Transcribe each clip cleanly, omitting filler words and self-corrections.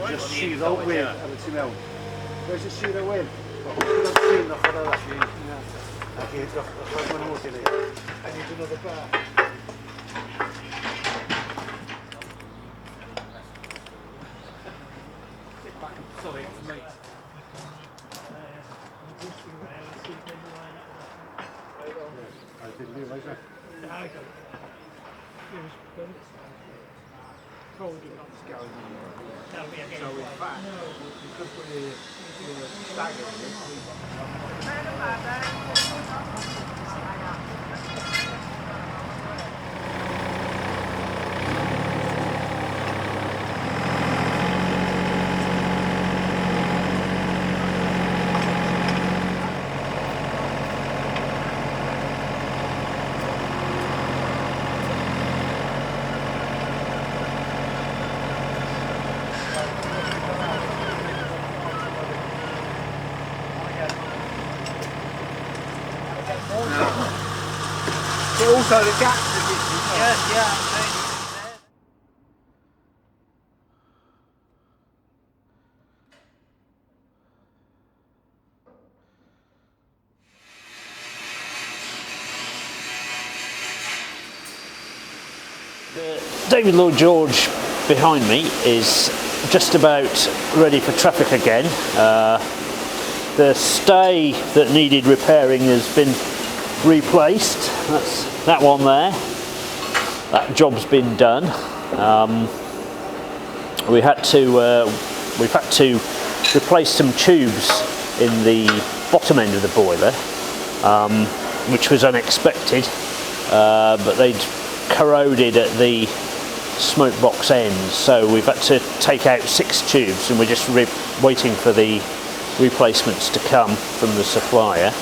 Just shoot out with Where's the shoot out with? I need another bar. Sorry, it's mate. I didn't realise that. I don't. It was good. Told you not to go. So in fact, because we're staggering also the gaps yeah. The David Lloyd George behind me is just about ready for traffic again. The stay that needed repairing has been replaced. That's that one there. That job's been done. We've had to replace some tubes in the bottom end of the boiler, which was unexpected, but they'd corroded at the smoke box end, so we've had to take out 6 tubes, and we're just waiting for the replacements to come from the supplier.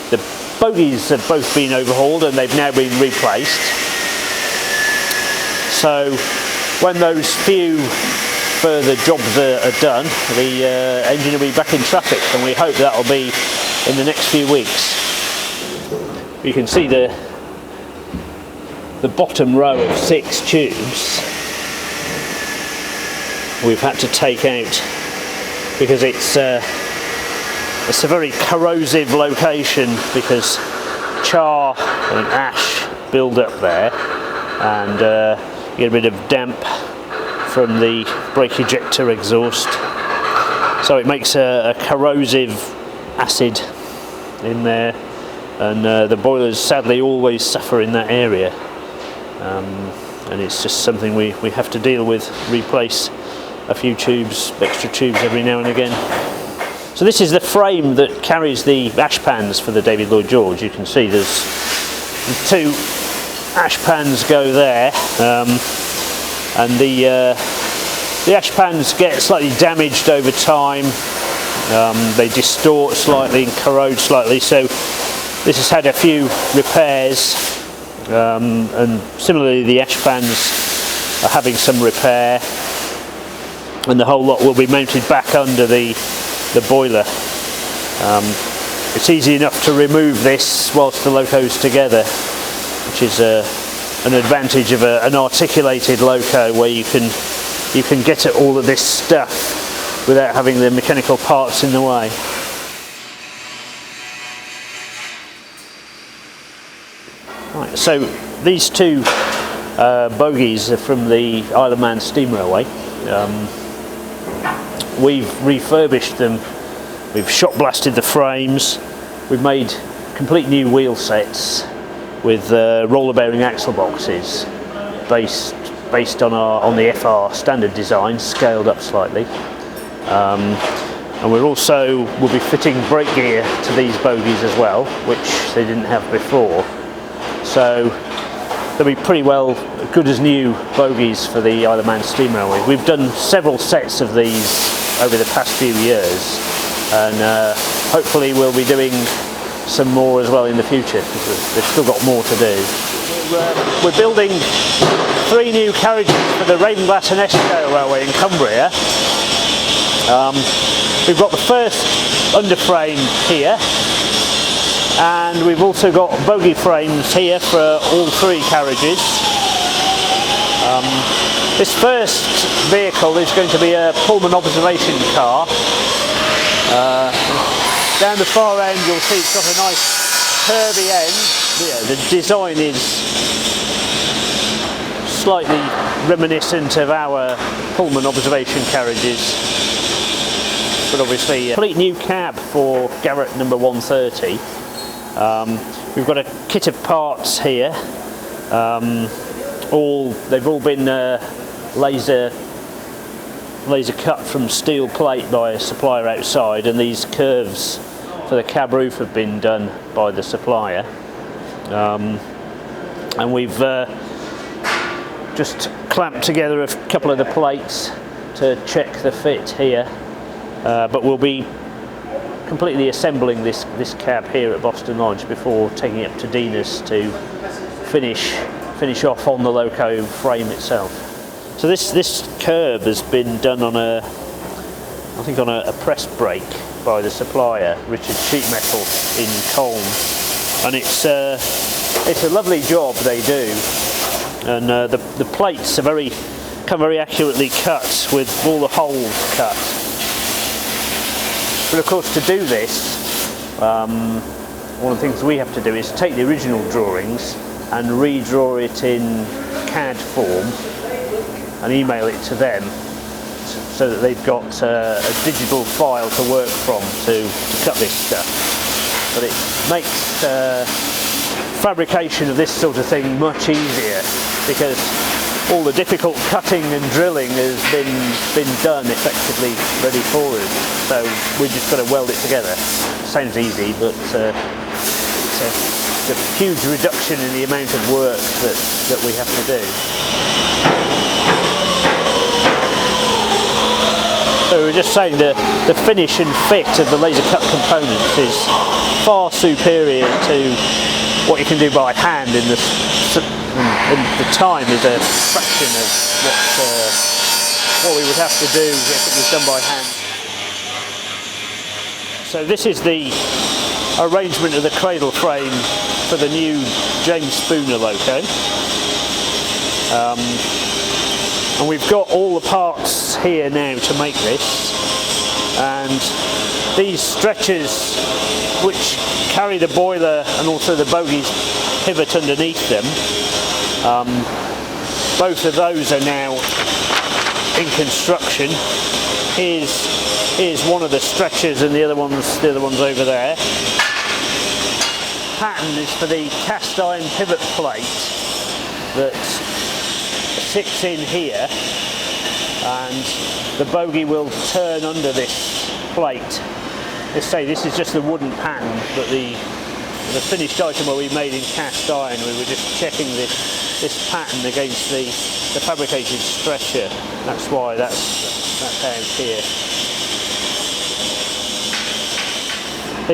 The bogies have both been overhauled and they've now been replaced. So when those few further jobs are done, the engine will be back in traffic, and we hope that will be in the next few weeks. You can see the bottom row of 6 tubes we've had to take out because it's a very corrosive location, because char and ash build up there, and you get a bit of damp from the brake ejector exhaust, so it makes a corrosive acid in there, and the boilers sadly always suffer in that area, and it's just something we have to deal with, replace a few tubes, extra tubes every now and again. So this is the frame that carries the ash pans for the David Lloyd George. You can see there's 2 ash pans go there, and the ash pans get slightly damaged over time. They distort slightly and corrode slightly, so this has had a few repairs, and similarly the ash pans are having some repair, and the whole lot will be mounted back under the boiler. It's easy enough to remove this whilst the loco's together, which is an advantage of an articulated loco, where you can get at all of this stuff without having the mechanical parts in the way. Right, so these 2 bogies are from the Isle of Man Steam Railway. We've refurbished them, we've shot blasted the frames, we've made complete new wheel sets with roller bearing axle boxes based on the FR standard design, scaled up slightly. And we'll be fitting brake gear to these bogies as well, which they didn't have before. So they'll be pretty well good as new bogies for the Isle of Man Steam Railway. We've done several sets of these over the past few years, and hopefully we'll be doing some more as well in the future, because they've still got more to do. We're building 3 new carriages for the Ravenglass and Esquire Railway in Cumbria. We've got the first underframe here, and we've also got bogie frames here for all three carriages. This first vehicle is going to be a Pullman observation car. Down the far end you'll see it's got a nice curvy end. Yeah, the design is slightly reminiscent of our Pullman observation carriages, but obviously a complete new cab for Garrett number 130. We've got a kit of parts here. They've all been laser cut from steel plate by a supplier outside, and these curves for the cab roof have been done by the supplier. And we've just clamped together a couple of the plates to check the fit here, but we'll be completely assembling this cab here at Boston Lodge before taking it up to Dinas to finish off on the loco frame itself. So this curb has been done on a press brake by the supplier, Richard Sheet Metal in Colne, and it's a lovely job they do, and the plates are come very accurately cut with all the holes cut. But of course, to do this, one of the things we have to do is take the original drawings and redraw it in CAD form and email it to them, so that they've got a digital file to work from to cut this stuff. But it makes fabrication of this sort of thing much easier, because all the difficult cutting and drilling has been done effectively ready for us. So we've just got to weld it together. Sounds easy, but it's a huge reduction in the amount of work that we have to do. So we were just saying the finish and fit of the laser cut components is far superior to what you can do by hand, and the time is a fraction of what we would have to do if it was done by hand. So this is the arrangement of the cradle frame for the new James Spooner loco. And we've got all the parts here now to make this, and these stretchers which carry the boiler and also the bogies pivot underneath them, both of those are now in construction. Here's one of the stretchers, and the other one's over there. Pattern is for the cast iron pivot plate that sits in here, and the bogie will turn under this plate. Let's say this is just the wooden pattern, but the finished item will be made in cast iron. We were just checking this pattern against the fabricated stretcher. That's why that's down here.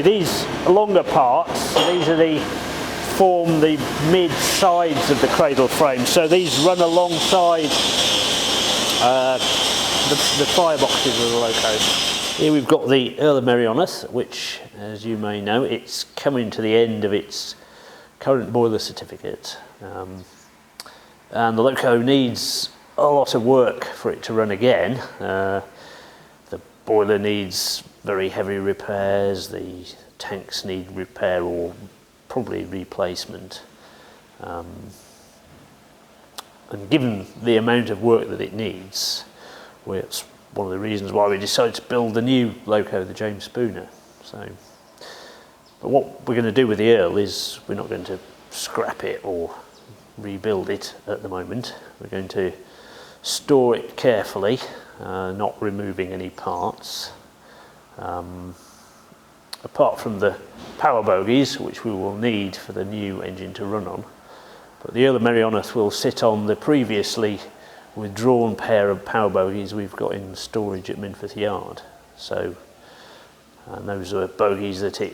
These longer parts, these are form the mid sides of the cradle frame. So these run alongside the fireboxes of the loco. Here we've got the Earl of Merioneth, which, as you may know, it's coming to the end of its current boiler certificate, and the loco needs a lot of work for it to run again. The boiler needs very heavy repairs, the tanks need repair or probably replacement, and given the amount of work that it needs, it's one of the reasons why we decided to build the new loco, the James Spooner. But what we're going to do with the Earl is we're not going to scrap it or rebuild it at the moment. We're going to store it carefully, not removing any parts. Apart from the power bogies, which we will need for the new engine to run on. But the Earl of Merioneth will sit on the previously withdrawn pair of power bogies we've got in storage at Minforth Yard. And those are bogies that it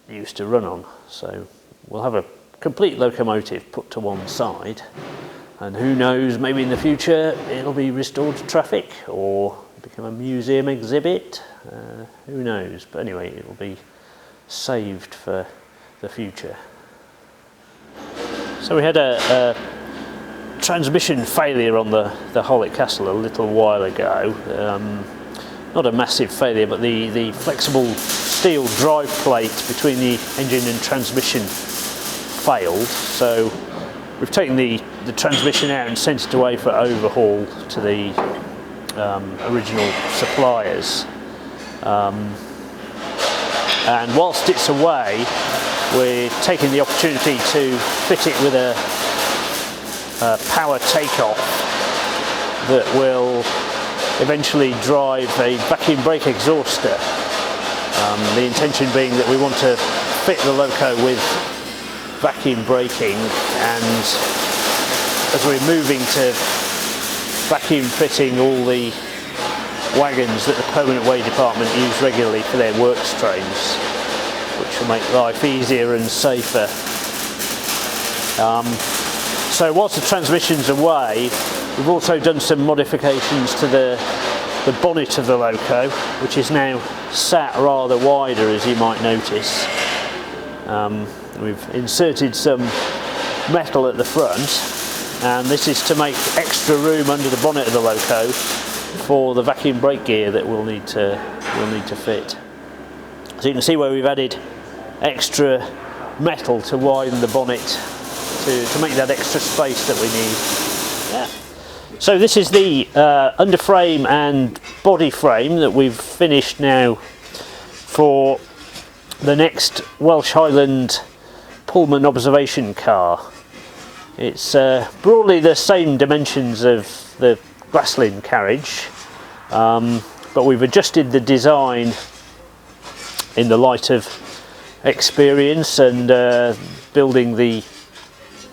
used to run on. So we'll have a complete locomotive put to one side, and who knows, maybe in the future it'll be restored to traffic or become a museum exhibit. Who knows? But anyway, it will be saved for the future. So we had a transmission failure on the Holwick Castle a little while ago. Not a massive failure, but the flexible steel drive plate between the engine and transmission failed. So we've taken the transmission out and sent it away for overhaul to the original suppliers. And whilst it's away, we're taking the opportunity to fit it with a power takeoff that will eventually drive a vacuum brake exhauster. The intention being that we want to fit the loco with vacuum braking, and as we're moving to vacuum fitting all the wagons that the Permanent Way Department use regularly for their works trains, which will make life easier and safer. So whilst the transmission's away, we've also done some modifications to the bonnet of the loco, which is now sat rather wider, as you might notice. We've inserted some metal at the front, and this is to make extra room under the bonnet of the loco for the vacuum brake gear that we'll need to fit. So you can see where we've added extra metal to widen the bonnet to make that extra space that we need. Yeah. So this is the underframe and body frame that we've finished now for the next Welsh Highland Pullman observation car. It's broadly the same dimensions of the Glaslyn carriage, but we've adjusted the design in the light of experience and building the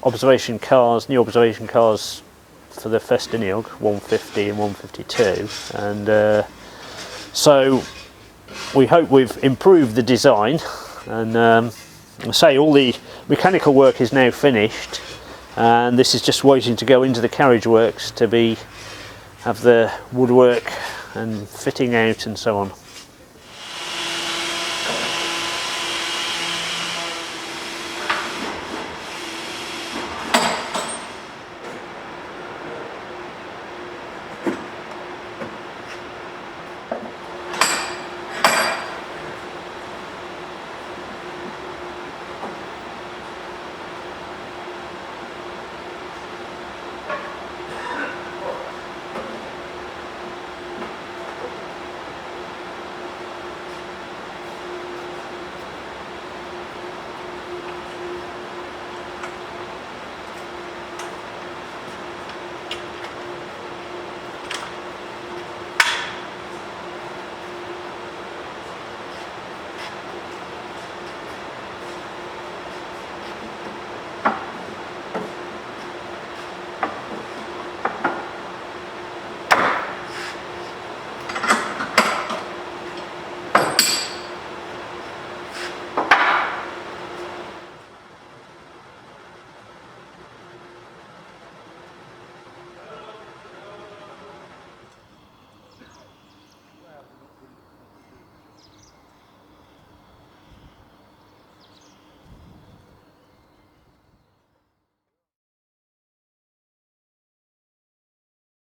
observation cars, new observation cars for the Festiniog 150 and 152, and so we hope we've improved the design, and I say all the mechanical work is now finished, and this is just waiting to go into the carriage works to have the woodwork and fitting out and so on.